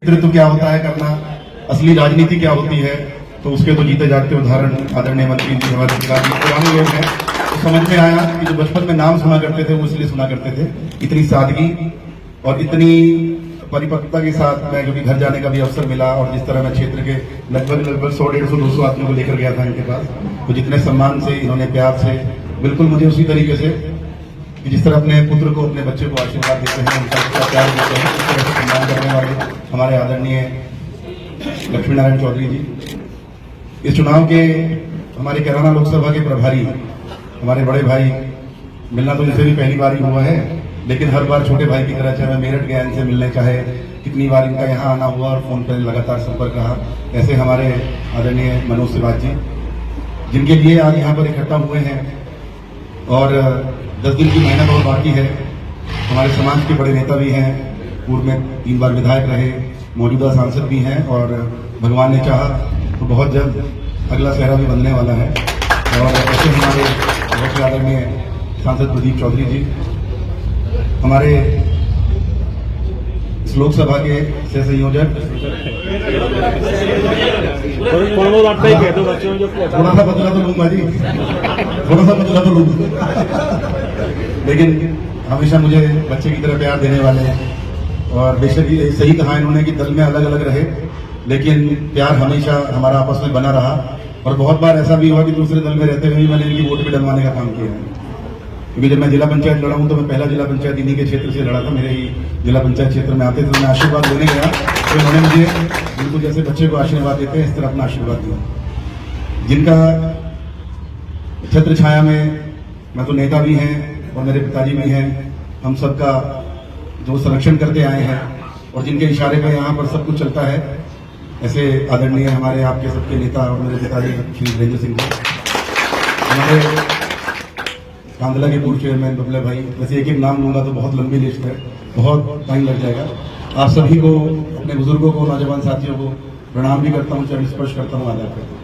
नेतृत्व क्या होता है करना, असली राजनीति क्या होती है, तो उसके तो जीते जागते उदाहरण आदरणीय मंत्री जी हमारे सरकार जी पुराने लोग हैं। तो समझ में आया कि जो बचपन में नाम सुना करते थे वो इसलिए सुना करते थे। इतनी सादगी और इतनी परिपक्वता के साथ मैं क्योंकि घर जाने का भी अवसर मिला और जिस तरह मैं क्षेत्र के लगभग 100-150-200 आदमियों को लेकर गया था इनके पास, तो जितने सम्मान से इन्होंने प्यार से बिल्कुल मुझे उसी तरीके से कि जिस तरह अपने पुत्र को अपने बच्चे को आशीर्वाद देते हैं, उनका प्यार देते हैं, उस तरह से सम्मान करने वाले हमारे आदरणीय लक्ष्मी नारायण चौधरी जी। इस चुनाव के हमारे कैराना लोकसभा के प्रभारी हमारे बड़े भाई, मिलना तो इनसे भी पहली बार ही हुआ है, लेकिन हर बार छोटे भाई की तरह चाहे मैं मेरठ गया इनसे मिलने, चाहे कितनी बार इनका यहाँ आना हुआ और फोन पर लगातार संपर्क रहा, ऐसे हमारे आदरणीय मनोज सिवाज जी जिनके लिए आज यहाँ पर इकट्ठा हुए हैं और 10 दिन की मेहनत और बाकी है। हमारे समाज के बड़े नेता भी हैं, पूर्व में 3 बार विधायक रहे, मौजूदा सांसद भी हैं और भगवान ने चाहा तो बहुत जल्द अगला सहरा भी बनने वाला है। और ऐसे हमारे बहुत आदरणीय सांसद प्रदीप चौधरी जी हमारे इस लोकसभा के सह संयोजक, थोड़ा सा बदला तो लूंगा जी, थोड़ा सा बदला तो लूंगा लेकिन हमेशा मुझे बच्चे की तरह प्यार देने वाले हैं। और बेशक ये सही कहा इन्होंने कि दल में अलग अलग रहे, लेकिन प्यार हमेशा हमारा आपस में बना रहा। और बहुत बार ऐसा भी हुआ कि दूसरे दल में रहते हुए भी मैंने इनकी वोट भी डलवाने का काम किया है, क्योंकि जब मैं जिला पंचायत लड़ा हूं तो मैं पहला जिला पंचायत इन्हीं के क्षेत्र से लड़ा था। मेरे ही जिला पंचायत क्षेत्र में आते थे, तो मैं आशीर्वाद लेने गया तो इन्होंने मुझे बिल्कुल जैसे बच्चे को आशीर्वाद देते हैं इस तरह अपना आशीर्वाद दिया। जिनका छत्र छाया में मैं तो नेता भी हैं और मेरे पिताजी भी हैं, हम सबका जो संरक्षण करते आए हैं और जिनके इशारे पर यहाँ पर सब कुछ चलता है, ऐसे आदरणीय हमारे आपके सबके नेता और मेरे पिताजी श्री वीरेंद्र सिंह जी, हमारे कांदला के पूर्व चेयरमैन बबले भाई, वैसे एक एक नाम लूंगा तो बहुत लंबी लिस्ट है, बहुत टाइम लग जाएगा। आप सभी को, अपने बुजुर्गों को, नौजवान साथियों को प्रणाम भी करता हूँ, चरण स्पर्श करता हूँ, आदर करता हूँ।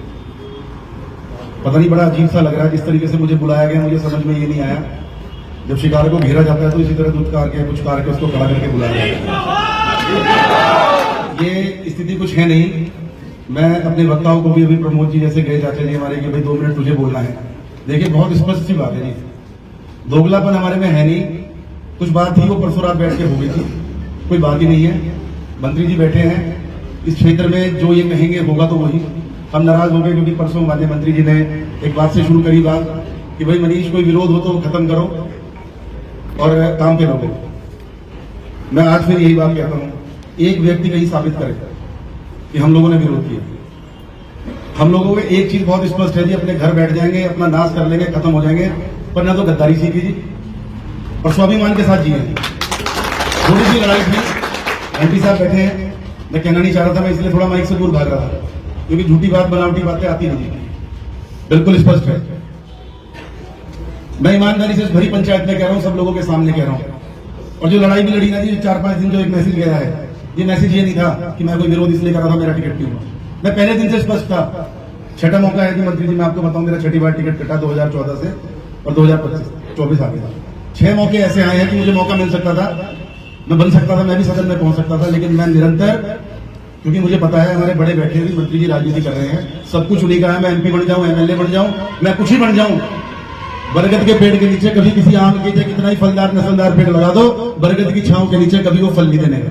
पता नहीं बड़ा अजीब सा लग रहा है जिस तरीके से मुझे बुलाया गया, मुझे समझ में ये नहीं आया। जब शिकार को घेरा जाता है तो इसी तरह दुत्कार के कुछ कार के उसको खड़ा करके बुलाया जाता है। ये स्थिति कुछ है नहीं। मैं अपने वक्ताओं को भी अभी प्रमोद जी जैसे गए चाचा जी हमारे कि भाई 2 मिनट तुझे बोलना है। देखिए बहुत स्पष्ट सी बात है जी, दोगलापन हमारे में है नहीं। कुछ बात थी वो परसों रात बैठ के हो गई थी, कोई बात ही नहीं है। मंत्री जी बैठे हैं इस क्षेत्र में, जो ये कहेंगे होगा तो वही। हम नाराज हो गए क्योंकि परसों माननीय मंत्री जी ने एक बात से शुरू करी बात कि भाई मनीष कोई विरोध हो तो खत्म करो और काम पे रहो। मैं आज फिर यही बात कहता हूं, एक व्यक्ति कहीं साबित करे कि हम लोगों ने विरोध किया। हम लोगों को एक चीज बहुत स्पष्ट है जी, अपने घर बैठ जाएंगे, अपना नाश कर लेंगे, खत्म हो जाएंगे, पर ना तो गद्दारी सीखी जी और स्वाभिमान के साथ जिए। थोड़ी सी लड़ाई थी, एमपी साहब बैठे हैं, मैं कहना नहीं चाह रहा था, मैं इसलिए थोड़ा माइक से दूर भाग रहा था क्योंकि झूठी बात बनावटी बातें आती नहीं, बिल्कुल स्पष्ट है। मैं ईमानदारी से भरी पंचायत में कह रहा हूं, सब लोगों के सामने कह रहा हूं। और जो लड़ाई भी लड़ी ना जी 4-5 दिन जो एक मैसेज गया है, ये मैसेज ये नहीं था कि मैं कोई विरोध इसलिए कर रहा था मेरा टिकट क्यों हुआ। मैं पहले दिन से स्पष्ट था। छठा मौका है कि मंत्री जी मैं आपको बताऊं, मेरा 6ठी बार टिकट कटा 2014 से और 2024 आ गया। 6 मौके ऐसे आए हैं कि मुझे मौका मिल सकता था, मैं बन सकता था, मैं भी सदन में पहुंच सकता था, लेकिन मैं निरंतर, क्योंकि मुझे पता है हमारे बड़े बैठे हुए मंत्री जी राजनीति कर रहे हैं, सब कुछ उन्हीं का है। मैं एमपी बन जाऊं, एमएलए बन जाऊं, मैं कुछ ही बन जाऊं, बरगद के पेड़ के नीचे कभी किसी आम के कितना ही फलदार नस्लदार पेड़ लगा दो, बरगद की छांव के नीचे कभी वो फल नहीं देने का।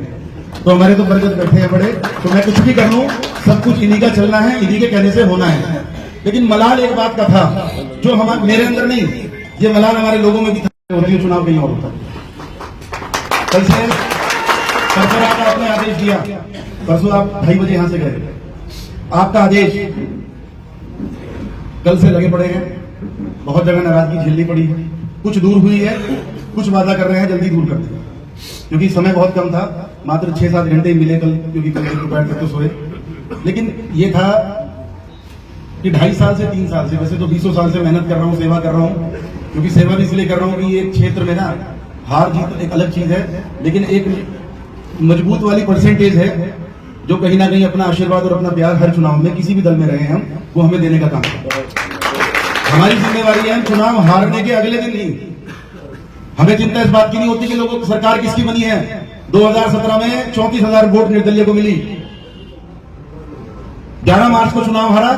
तो हमारे तो बरगद बैठे हैं बड़े, तो मैं कुछ भी कर लूं, सब कुछ इन्हीं का चलना है, इन्हीं के कहने से होना है। लेकिन मलाल एक बात का था जो हमारे मेरे अंदर नहीं, ये मलाल हमारे लोगों में भी था, होती है चुनाव कहीं और होता है। कल से परसों आपने आदेश दिया, परसों आप 2:30 बजे यहां से गए, आपका आदेश, कल से लगे पड़े हैं। बहुत जगह नाराजगी झेलनी पड़ी है, कुछ दूर हुई है, कुछ वादा कर रहे हैं जल्दी दूर करते हैं, क्योंकि समय बहुत कम था, मात्र 6-7 घंटे मिले कल, क्योंकि कल दोपहर तक तो सोए। लेकिन ये था कि 2.5 साल से 3 साल से, वैसे तो 20 साल से मेहनत कर रहा हूँ, सेवा कर रहा हूँ, क्योंकि सेवा भी इसलिए कर रहा हूँ कि ये क्षेत्र में ना हार जीत एक अलग चीज है, लेकिन एक मजबूत वाली परसेंटेज है जो कहीं ना कहीं अपना आशीर्वाद और अपना प्यार हर चुनाव में किसी भी दल में रहे हम, वो हमें देने का काम करते हैं। हमारी जिम्मेवारी है चुनाव हारने के अगले दिन ही। हमें चिंता इस बात की नहीं होती कि लोगों की सरकार किसकी बनी है, 2017 में 34,000 वोट निर्दलीय को मिली। 11 मार्च को चुनाव हारा,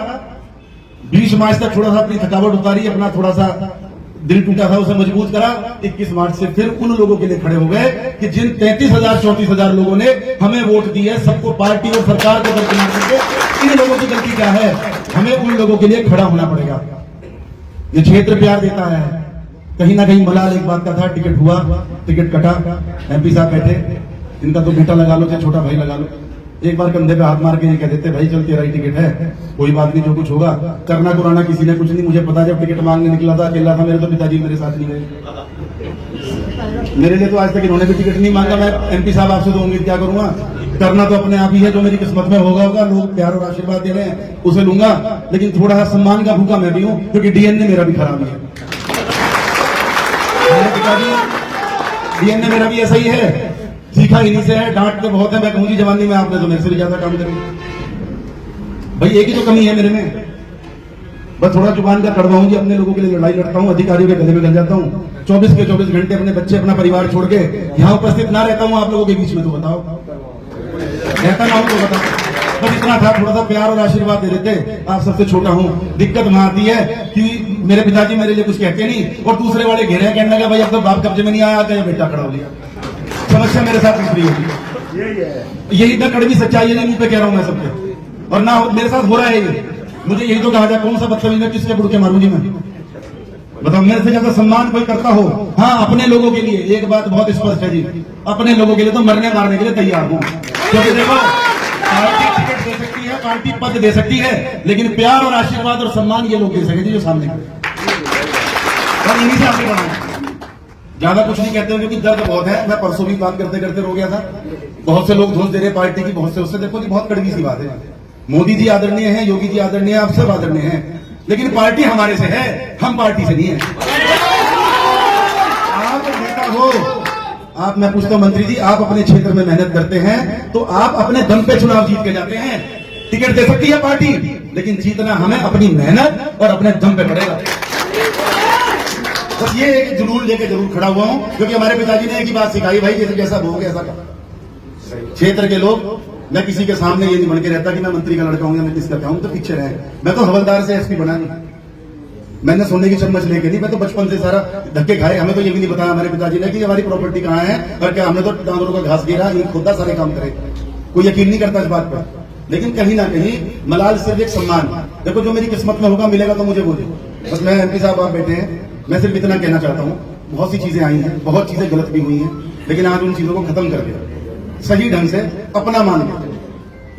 20 मार्च तक थोड़ा सा अपनी थकावट उतारी, अपना थोड़ा सा दिल टूटा था उसे मजबूत करा। 21 मार्च से फिर उन लोगों के लिए खड़े हो गए कि जिन 33,000 34,000 लोगों ने हमें वोट दी है, सबको पार्टी और सरकार को दरकिनार करके इन लोगों की गलती क्या है, हमें उन लोगों के लिए खड़ा होना पड़ेगा। ये क्षेत्र प्यार देता है। कहीं ना कहीं मलाल एक बात का था, टिकट हुआ, टिकट कटा, MP साहब बैठे, इनका तो बेटा लगा लो चाहे छोटा भाई लगा लो, एक बार कंधे पे हाथ मार के ये कह देते भाई चल तेरा ही टिकट है, कोई बात नहीं, जो कुछ होगा। करना कुराना किसी ने कुछ नहीं। मुझे पता जब टिकट मांगने निकला था, अकेला था, मेरे तो पिताजी मेरे साथ नहीं गए। मेरे लिए तो आज तक इन्होंने भी टिकट नहीं मांगा। मैं MP साहब आपसे तो उम्मीद क्या करूंगा, करना तो अपने आप ही है, जो मेरी किस्मत में होगा होगा। लोग प्यार और आशीर्वाद दे रहे हैं उसे लूंगा, लेकिन थोड़ा सा सम्मान का भूखा मैं भी हूं, क्योंकि DNA मेरा भी खराब है। DNA मेरा भी ऐसा ही है, सीखा इन्हीं से है। डांटते बहुत है, मैं कहूँ जी जवानी में आपने तो मेरे से भी ज्यादा काम करी भाई। एक ही तो कमी है मेरे में, बस थोड़ा जुबान का कड़वा हूँ जी, अपने लोगों के लिए लड़ाई लड़ता हूँ, अधिकारियों के गले में लग जाता हूँ। 24 के 24 घंटे अपने बच्चे अपना परिवार छोड़ के यहाँ उपस्थित ना रहता हूँ आप लोगों के बीच में, तो बताओ रहता ना हूँ तो बताओ। बस इतना था, थोड़ा सा प्यार और आशीर्वाद दे देते। आप सबसे छोटा हूँ। दिक्कत वहां आती है कि मेरे पिताजी मेरे लिए कुछ कहते नहीं और दूसरे वाले घेरे कहने लगा भाई अब तो बाप कब्जे में नहीं आया, क्या बेटा खड़ा हो गया। समस्या मेरे साथ दूसरी होगी। यही इतना कड़वी सच्चाई है, मुंह पे कह रहा हूं मैं सबके, और ना मेरे साथ हो रहा है ये। मुझे यही तो कहा जाए, कौन सा बदतमीज है, किसके बुड़ के मारूं जी मैं, बताओ। मेरे से ज्यादा सम्मान कोई करता हो, हाँ अपने लोगों के लिए एक बात बहुत स्पष्ट है जी, अपने लोगों के लिए तो मरने मारने के लिए तैयार हूं। क्योंकि देखो पार्टी टिकट दे सकती है, पार्टी पद दे सकती है, लेकिन प्यार और आशीर्वाद और सम्मान ये लोग दे सकेंगे जो सामने और इन्हीं से आगे बढ़ाएं। ज्यादा कुछ नहीं कहते हैं क्योंकि दर्द बहुत है। मैं परसों भी बात करते करते रो गया था। बहुत से लोग दोष दे रहे पार्टी की, बहुत से उससे। देखो जी बहुत कड़वी सी बात है, मोदी जी आदरणीय हैं, योगी जी आदरणीय, आप सब आदरणीय हैं, लेकिन पार्टी हमारे से है, हम पार्टी से नहीं है। आप नेता हो, आप, मैं पूछता हूं मंत्री जी, आप अपने क्षेत्र में मेहनत करते हैं तो आप अपने दम पे चुनाव जीत के जाते हैं। टिकट दे सकती है पार्टी, लेकिन जीतना हमें अपनी मेहनत और अपने दम पे पड़ेगा। बस ये एक जुनून लेके जरूर खड़ा हुआ हूं, क्योंकि हमारे पिताजी ने एक ही बात सिखाई, भाई जैसे जैसा भोग ऐसा क्षेत्र के लोग। मैं किसी के सामने ये नहीं बन के रहता कि मैं मंत्री का लड़का हूं या मैं किसका क्या हूं, तो पीछे रहे। मैं तो हवलदार से SP बना नहीं, मैंने सोने की चम्मच लेके नहीं, मैं तो बचपन से सारा धक्के खाए। हमें तो ये भी नहीं बताया हमारे पिताजी ने कि हमारी प्रॉपर्टी कहाँ है और क्या, हमने तो डांगरों का घास गिरा, ईंट खोदा, सारे काम करे। कोई यकीन नहीं करता इस बात पर, लेकिन कहीं ना कहीं मलाल सिर्फ एक सम्मान। देखो जो मेरी किस्मत में होगा मिलेगा तो मुझे बोले। बस मैं MP साहब आप बैठे हैं, मैं सिर्फ इतना कहना चाहता हूँ, बहुत सी चीजें आई हैं, बहुत चीजें गलत भी हुई हैं, लेकिन आज उन चीजों को खत्म कर दिया सही ढंग से, अपना मान के।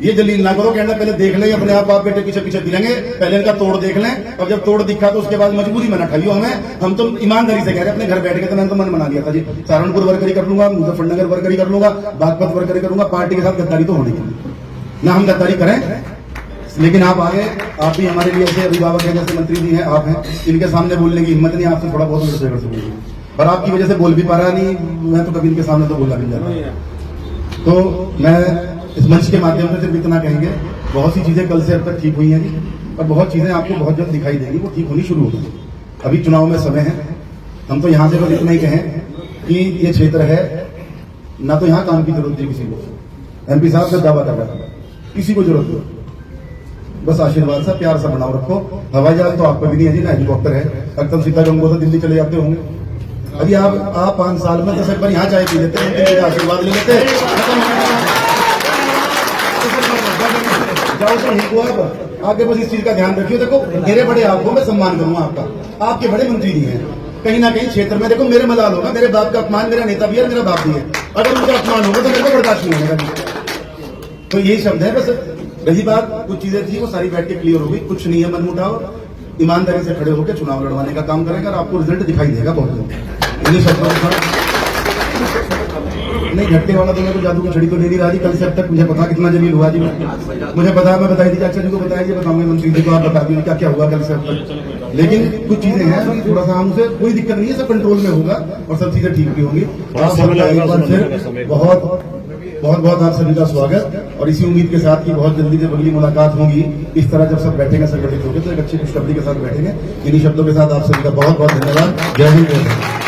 ये जलील ना करो, कहना पहले देख लें अपने आप, बाप बेटे पीछे पीछे फिरेंगे, पहले इनका तोड़ देख लें, और जब तोड़ दिखा तो उसके बाद मजबूरी में ना खाइयो हमें। हम तो ईमानदारी से कह रहे हैं, अपने घर बैठ के तो मैंने तो मन बना लिया था जी, सहारनपुर वर्करी कर लूंगा, मुजफ्फरनगर वर्करी कर लूंगा, बागपत वर्करी करूंगा, पार्टी के साथ गद्दारी तो होने की ना, हम गद्दारी करें। लेकिन आप आगे, आप भी हमारे लिए ऐसे अभिभावक हैं, जैसे मंत्री जी हैं, आप हैं, इनके सामने बोलने की हिम्मत नहीं, आपसे थोड़ा बहुत कर सकूंगी, और आपकी वजह से बोल भी पा रहा नहीं, मैं तो कभी इनके सामने तो बोला नहीं जाता। तो मैं इस मंच के माध्यम से सिर्फ इतना कहेंगे, बहुत सी चीजें कल से अब तक ठीक हुई हैं जी, और बहुत चीजें आपको बहुत जल्द दिखाई देंगी, वो ठीक होनी शुरू होगी। अभी चुनाव में समय है, हम तो यहाँ से बस इतना ही कहें कि ये क्षेत्र है ना, तो यहाँ काम की जरूरत है किसी को। MP साहब से दावा कर रहा था, किसी को जरूरत नहीं, बस आशीर्वाद सा प्यार सा बनाओ रखो। हवाई जहाज तो आपको भी नहीं है जी, ना हेलीकॉप्टर है, एकदम सीधा जम्मू से दिल्ली चले जाते होंगे। अभी आप 5 साल में 10 बार यहाँ चाय पी लेते हैं, आशीर्वाद ले लेते, जाओ तो ठीक हुआ। आगे बस इस चीज का ध्यान रखियो। देखो मेरे बड़े आपको मैं सम्मान करूंगा आपका, आपके बड़े मंत्री जी हैं, कहीं ना कहीं क्षेत्र में देखो मेरे मलाल होगा, मेरे बाप का अपमान मेरा नेता भी है, मेरा बाप भी है, अगर उनका अपमान होगा तो मेरे को बर्दाश्त नहीं होगा। तो यही शब्द है। बस रही बात, कुछ चीजें थी वो सारी बैठ के क्लियर हो गई, कुछ नहीं है मनमुटाव, ईमानदारी से खड़े होकर चुनाव लड़वाने का काम करेंगे और आपको रिजल्ट दिखाई देगा बहुत जल्द। इन्हीं शब्दों के साथ नहीं, झटके वाला तो मैं तो जादू की छड़ी तो ले नहीं रहा जी, कल से अब तक मुझे पता कितना जमीन हुआ जी, मुझे पता, मैं बताई दीजिए, अच्छा जी को बताइए, बताऊंगे मंत्री जी को, आप बता दीजिए क्या क्या हुआ कल से अब तक। लेकिन कुछ चीजें हैं थोड़ा सा, हमसे कोई दिक्कत नहीं है, सब कंट्रोल में होगा और सब चीजें ठीक भी होंगी। बहुत बहुत आप सभी का स्वागत, और इसी उम्मीद के साथ कि बहुत जल्दी जब अगली मुलाकात होगी, इस तरह जब सब बैठेंगे संगठित होकर, तो एक अच्छी खुशखबरी के साथ बैठेंगे। इन्हीं शब्दों के साथ आप सभी का बहुत बहुत धन्यवाद। जय हिंद, जय भारत।